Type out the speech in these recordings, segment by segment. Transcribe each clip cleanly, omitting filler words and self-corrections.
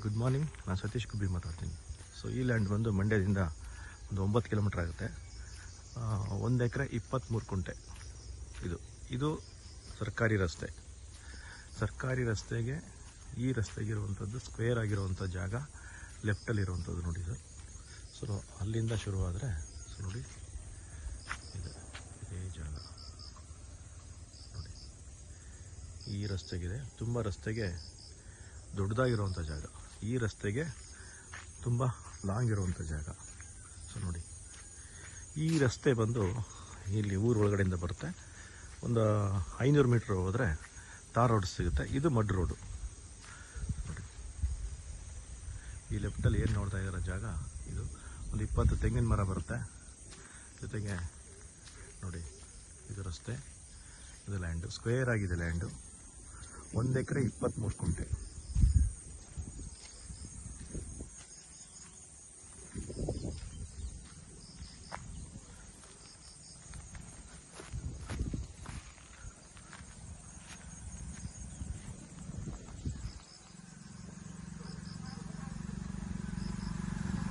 Good morning, ನಾನು ಸತೀಶ್ ಗುಬ್ಬಿ ಮಾತಾಡ್ತೀನಿ. So ಈ ಲ್ಯಾಂಡ್ ಬಂದು ಮಂಡ್ಯದಿಂದ ಒಂದು 9 ಕಿಲೋಮೀಟ್ರ್ ಆಗುತ್ತೆ. 1 ಎಕರೆ 23 ಕುಂಟೆ. ಇದು ಸರ್ಕಾರಿ ರಸ್ತೆ. ಸರ್ಕಾರಿ ರಸ್ತೆಗೆ ಈ ರಸ್ತೆಗಿರುವಂಥದ್ದು ಸ್ಕ್ವೇರ್ ಆಗಿರುವಂಥ ಜಾಗ ಲೆಫ್ಟಲ್ಲಿರುವಂಥದ್ದು ನೋಡಿ ಸರ್. ಸೊ ಅಲ್ಲಿಂದ ಶುರುವಾದರೆ ನೋಡಿ ಇದೇ ಜಾಗ ನೋಡಿ, ಈ ರಸ್ತೆಗಿದೆ. ತುಂಬ ರಸ್ತೆಗೆ ದೊಡ್ಡದಾಗಿರುವಂಥ ಜಾಗ, ಈ ರಸ್ತೆಗೆ ತುಂಬ ಲಾಂಗ್ ಇರುವಂಥ ಜಾಗ. ಸೊ ನೋಡಿ, ಈ ರಸ್ತೆ ಬಂದು ಇಲ್ಲಿ ಊರ ಒಳಗಡೆಯಿಂದ ಬರುತ್ತೆ. ಒಂದು 500 ಮೀಟ್ರ್ ಹೋದರೆ ತಾರ್ ರೋಡ್ ಸಿಗುತ್ತೆ. ಇದು ಮಡ್ ರೋಡು ನೋಡಿ. ಈ ಲೆಫ್ಟಲ್ಲಿ ಏನು ನೋಡ್ತಾ ಇರೋ ಜಾಗ ಇದು. ಒಂದು 20 ತೆಂಗಿನ ಮರ ಬರುತ್ತೆ. ಜೊತೆಗೆ ನೋಡಿ, ಇದು ರಸ್ತೆ, ಇದು ಲ್ಯಾಂಡು. ಸ್ಕ್ವೇರ್ ಆಗಿದೆ ಲ್ಯಾಂಡು. 1 ಎಕರೆ 23 ಕುಂಟೆ.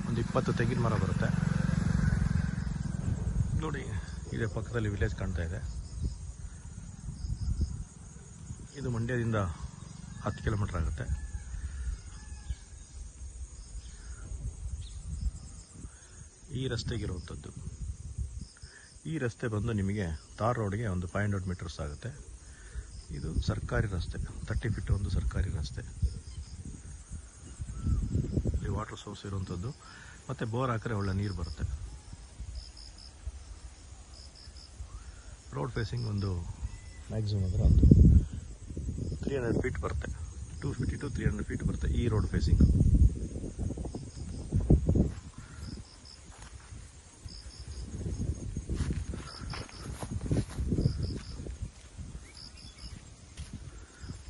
ಒಂದು 20 ತೆಂಗಿನ ಮರ ಬರುತ್ತೆ ನೋಡಿ. ಇದೇ ಪಕ್ಕದಲ್ಲಿ ವಿಲೇಜ್ ಕಾಣ್ತಾ ಇದೆ. ಇದು ಮಂಡ್ಯದಿಂದ 10 ಕಿಲೋಮೀಟ್ರ್ ಆಗುತ್ತೆ. ಈ ರಸ್ತೆಗಿರುವಂಥದ್ದು. ಈ ರಸ್ತೆ ಬಂದು ನಿಮಗೆ ತಾರ್ ರೋಡ್ಗೆ ಒಂದು 500 ಮೀಟರ್ಸ್ ಆಗುತ್ತೆ. ಇದು ಸರ್ಕಾರಿ ರಸ್ತೆ, 30 ಫೀಟ್ ಒಂದು ಸರ್ಕಾರಿ ರಸ್ತೆ. ಇಲ್ಲಿ ವಾಟರ್ ಸೋರ್ಸ್ ಇರುವಂಥದ್ದು, ಮತ್ತು ಬೋರ್ ಹಾಕಿದ್ರೆ ಒಳ್ಳೆ ನೀರು ಬರುತ್ತೆ. ರೋಡ್ ಫೇಸಿಂಗ್ ಒಂದು ಮ್ಯಾಕ್ಸಿಮಮ್ ಅಂದರೆ ಒಂದು 300 ಫೀಟ್ ಬರುತ್ತೆ. 250 to 300 ಫೀಟ್ ಬರುತ್ತೆ ಈ ರೋಡ್ ಫೇಸಿಂಗ್.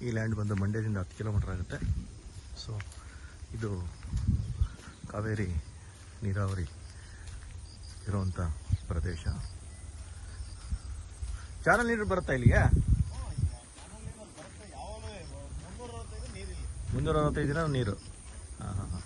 ಈ ಲ್ಯಾಂಡ್ ಬಂದು ಮಂಡ್ಯದಿಂದ 10 ಕಿಲೋಮೀಟ್ರ್ ಆಗುತ್ತೆ. ಸೊ ಇದು ಕಾವೇರಿ ನೀರಾವರಿ ಇರುವಂಥ ಪ್ರದೇಶ. ಚಾನಲ್ ನೀರು ಬರುತ್ತಾ ಇಲ್ಲಿಗೆ? 365 ದಿನ ನೀರು. ಹಾಂ ಹಾಂ ಹಾಂ.